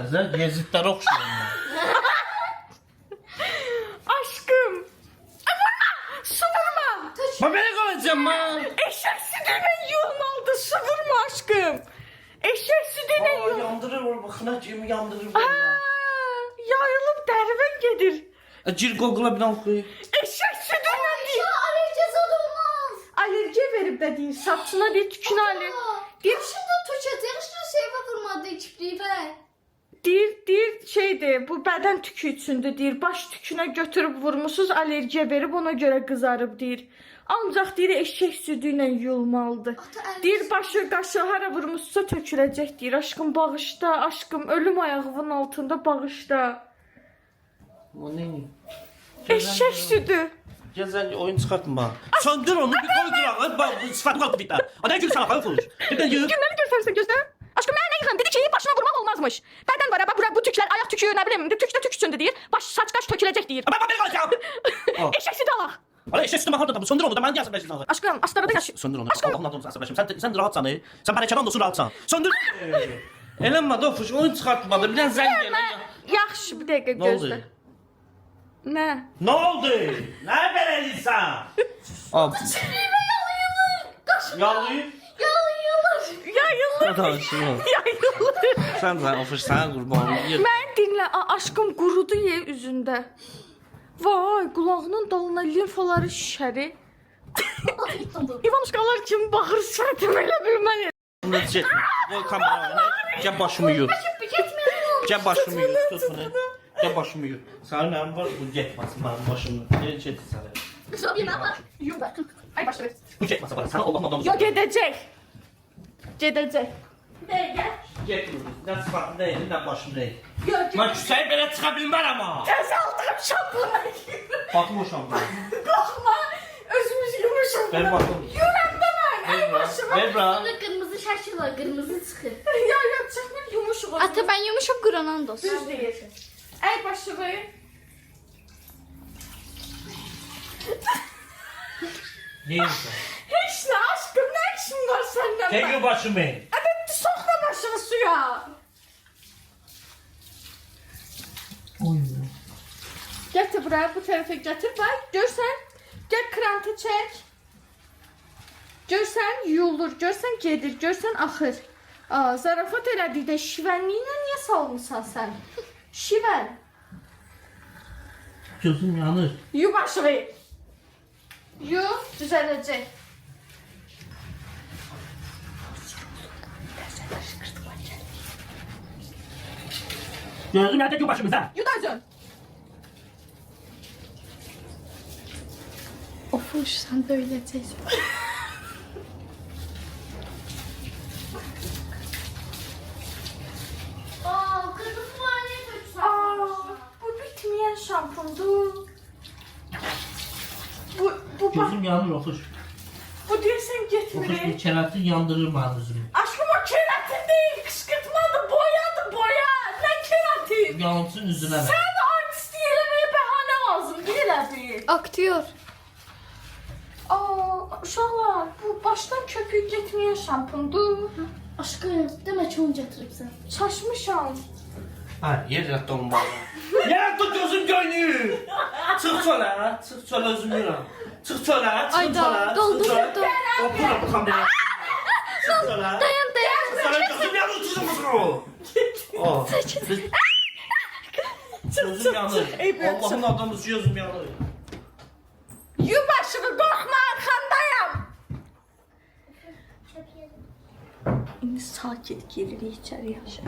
Gezitler okşuyorum. Aşkım. Su vurma. Ben beni kalacağım ha. Eşek sütüyle yulmaldı. Su vurma aşkım. Eşek sütüyle yul. Yandırır o bakına kimi yandırır. Yayılıp derven gelir. Gir Google'a bir daha koy. Eşek sütüyle değil. Alerjisi olmaz. Alerji verip de değil. Saçına değil, tüküne alerji. Bir şimdi tuşatır şu şeyve vurmadı içpliğe. Deyir şeydir, bu bədən tükü üçündür deyir. Baş tükünə götürüb vurmusunuz, alergiya verib ona görə qızarıb deyir. Ancaq deyir eşək südü ilə yulmalıdır. Deyir başı qaşı hara vurmuşsa töküləcək deyir. Aşkım bağışla, aşkım ölüm ayağımın altında bağışla. O ne? Eşək südü. Gezen oyun çıkartma. Söndür onu bir koy kurağı. Bak sıfat kalktı bir daha. Adam gül sana koy konuş. Bir de yürü. Günləri göstərsən gözlə. Aşkım mənə yıxan dedi ki başına vurmaq olmazmış. Bədən var ha bu tüklər ayaq tükü nə bilim tük də tük üçündür deyir. Baş saç qaş töküləcək deyir. Ben beni kalacağım. Eşək südü alaq. Ana eşek sütüme harda da bu. Söndür onu da ben diye asableşim sana. Aşkım astarada yaş. Söndür onu. Allah'ın adını asableşim. Sen rahatsan. Sen bana kenan da su rahatsan. Söndür. Elenme Dofuş oyun çıkartmadı. Bir de zeng gel. Yaxşı bir dəqiqə Ne oldu? gözlə. Nə? Ne oldu? Ne belirliysen? Abi. Yalıyım. Yayılır. Tamam şimdi. Yayılır. Sen de Dofuş sana kurban. Mən dinlə, aşkım qurudu ye üzündə. Vay, qulağının dalına limfaları şişəri. İvanuşkalar kimi baxır sifətim elə bilməni. Bunu çekme. Bu kamera. Gel başımı yut. Gel başımı yut. Tut bunu. Gel başımı yut. Sana ne var? Bu çekmesin benim başımı. Ne çekti sana? Ay başla. Bu çekmese bana. Sana Allah'ın adamı. Yo gedəcək. Gedəcək. Getmiyoruz. Ne sıfatı değil, ne başım değil. Yo Ben küseyim böyle çıkabilmem ama. Təzə aldığım şampuna. Bakmışam ben. Qorxma. Özümüz yumuşuq. Ver bakalım. Yüreğimdə mən. Ay Ver bura. başıma. Ver bura. Burada kırmızı şaşı var, kırmızı çıkır. Ya çıxmır yumuşuq. Ata ben yumuşak Granandos. Düz deyir. Ay başıma. Neyse. Heç nə aşkım, nə işin var səndən? Çekiyor başımı. Evet, sokma başını suya. Getir buraya, bu tarafa getir. Bak, görsen. Gel krantı çek. Görsen yuyulur, görsen gedir, görsen axır. Aa, zarafat elədikdə şivənliyinə niyə salmısan sən? Şivən. Gözüm yanır. Yu başını. Yu, düzələcək. Gözüm yanır ki başımıza. Yu da dön. Ofuş sen de öyle teyze. Aa, kırmızı var niye kötü Aa, bu bitmeyen şampundu. Bu Gözüm yanır Ofuş. bu dersen Ofuş bu getmir. keratin yandırır bana gözümü. Aşkım o keratin değil, kışkırtmadı, boyadı boya. Ne keratin? Yansın yüzüne ver. Sen de artist elemeye bahane lazım, değil abi. Aktıyor. Aa, uşaqlar, bu başdan köpük getmeyen şampundu. Aşkım deme çoğun yatırıpsın. Şaşmışam. Ha yer yattı onun bana. Yer yattı gözüm görünüyor. Çık çöle, çık çöle özüm yürüm. Çık çöle, çık Ayda, çöle, doldur, çık çöle. doldur. Okura bu kamerayı. Çık çöle. Dayan. Sana gözüm yanır çizim kızım. Oh. Gözüm yanır. Allah'ın adamı gözüm yanır. Yu başını, korkma arkandayım. İndi sakit giririk içeri yaşa.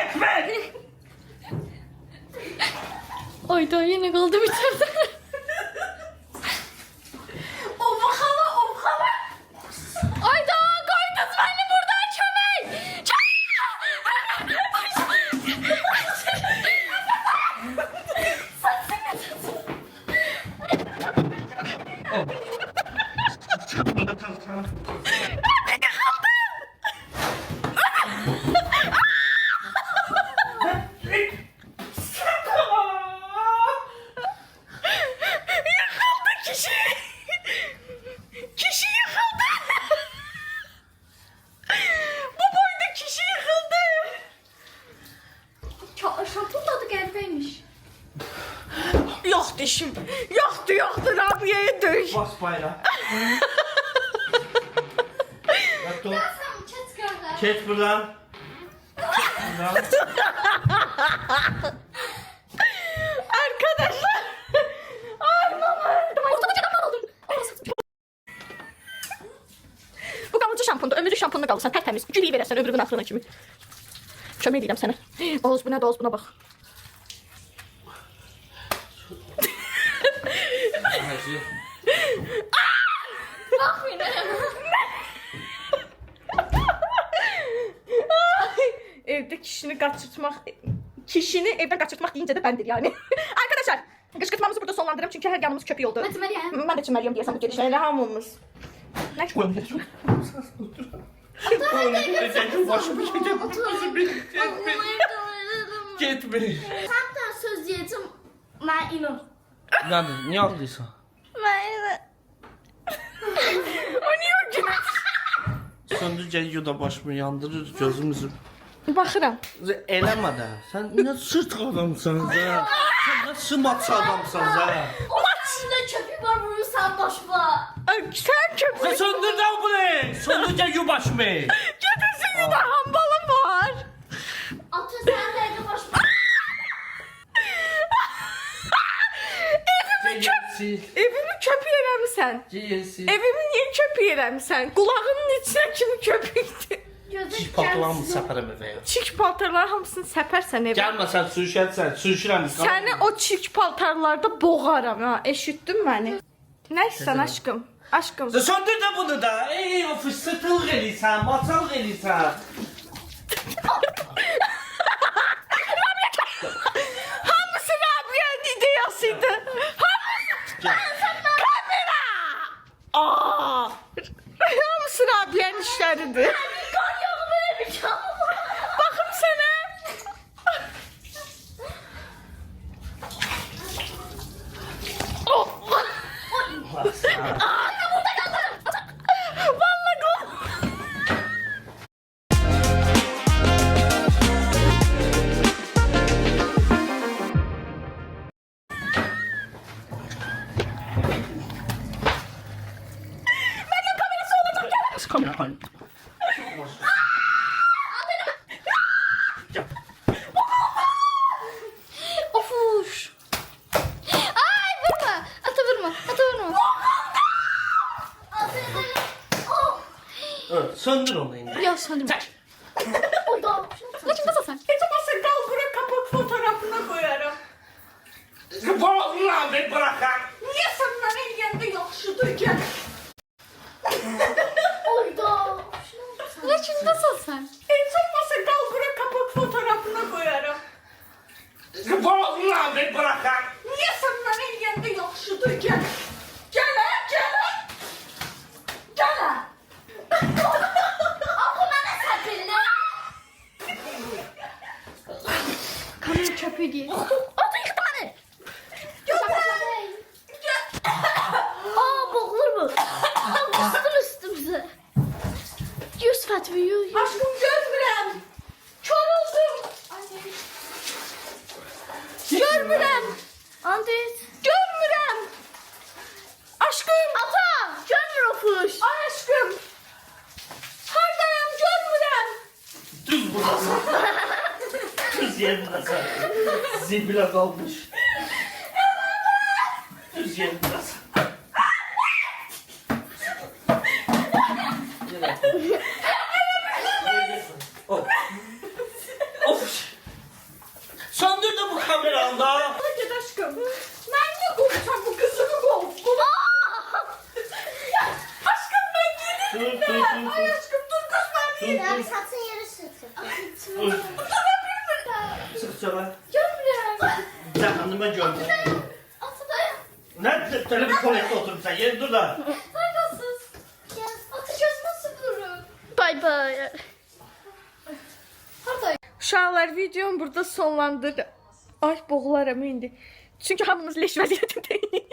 Ekmek! Ayda yine kaldı bir tane. O bakala. Ayda koydunuz beni buradan çömey. Yoxdur işim. Yoxdur, Rabia'ya döş. Bas bayrağı. Bak dur. Sen çet kardeş. Keç buradan. Buradan. Arkadaşlar. Ay mama. Ortada canım oldum. Bu qalıcı şampundur. Ömürlük şampunla qalırsan tərtəmiz. Gülüyü verərsən ömrünün axırına kimi. Kömək edirəm sənə. Oğuz bu nədir? Oğuz buna bax. Bak yine. Evdə kişini evdən qaçırtmaq deyincə də bəndir yəni. Arkadaşlar, qışqırtmamızı burada sonlandırırım çünki hər yanımız köpük oldu. Hadi Meryem. Mən də çiməliyəm deyəsən bu gedişlərlə hamımız. Nə? Başımı Gitme. Sen de söz diyeceğim. Ben inan. Nədir? Niyə ağlayırsan? O niyə o günə? Söndür gəl da başımı yandırır gözümüzü. Baxıram. Eləmə də. Sən nə sırt adamsan ya. Sən nə sımat adamsan ya. O içinde köpük var vurursan başıma. Sən köpük. Söndür də bunu. Söndür gəl başımı. Getirsin də hambalım var. Atı sen de evde başıma. Evimi köpük eləmisən. Evimi niyə köpük eləmisən? Qulağının içinə kimi köpükdür. Çiş paltolarımı səpərəm evə ya. Çirk paltarlar hamısını səpərsən evə. Gəlməsən sürüşərsən, sürüşürəm. Səni o çirk paltarlarda boğaram ha. Eşitdin məni? Nə istsən aşkım? Aşkım. Söndür də bunu da. Ey o fırsatılıq eləysən, maçalıq eləysən. Hamısı Rabia'nın ideyasıydı. Kamera! Aa! Hamısı Rabia'nın işləridir. Kar yok böyle bir şey. Baxım sənə. Vallahi qol. Kamera hayır. Ofuş. Ay vurma. Ata vurma. Ata vurma. Ata vurma. Oh. Evet, söndür onu indi. Ya sanırım. O da. Kaçın nasıl sen? Heç olmazsa qal bura kapak fotoğrafına koyarım. Vallahi ben bırakar. Niyə səndən eləyəndə yaxşıdır gəl. Oyda. Kaçın nasıl sen? Heç olmazsa qal bura kapak fotoğrafına koyarım. Vallahi ben bırakar. Niyə səndən eləyəndə yaxşıdır gəl. Gəl hə, gəl hə. Gəl hə. Oku bana satırlı. Kamera çöpü diye. Atı yıktı beni. Aa boğulur bu. Kustur üstümüze. Yüz Fatma yüz. Aşkım görmürəm. Kör oldum. Görmürəm. Andres. Görmürəm. Aşkım. Ata. Görmür ofuş. Ay aşkım. Hardayam görmürəm. Düz buradasın. Düz yerindesin. Zibile kalmış. Düz yerindesin. Of. Of. Söndür de bu kameranı da. Hadi aşkım. Ben niye kovacağım bu kızını kov? Aşkım ben Dur, gelirim dur, de. dur, Ay dur. aşkım dur kız ben değilim. Ben satın yeri sütü. Dur. Durabilirim. Sıkça lan. Görmürəm. Sen hanıma gördün. Ata dayan. Ne telefon etti oturup sen yerin dur da. Faydasız. Ata gözüme sıfırım. Bay bay. Harda? Uşaqlar videom burada sonlandır. Ay boğularam indi. Çünki hamınız leş vəziyyətindəyik.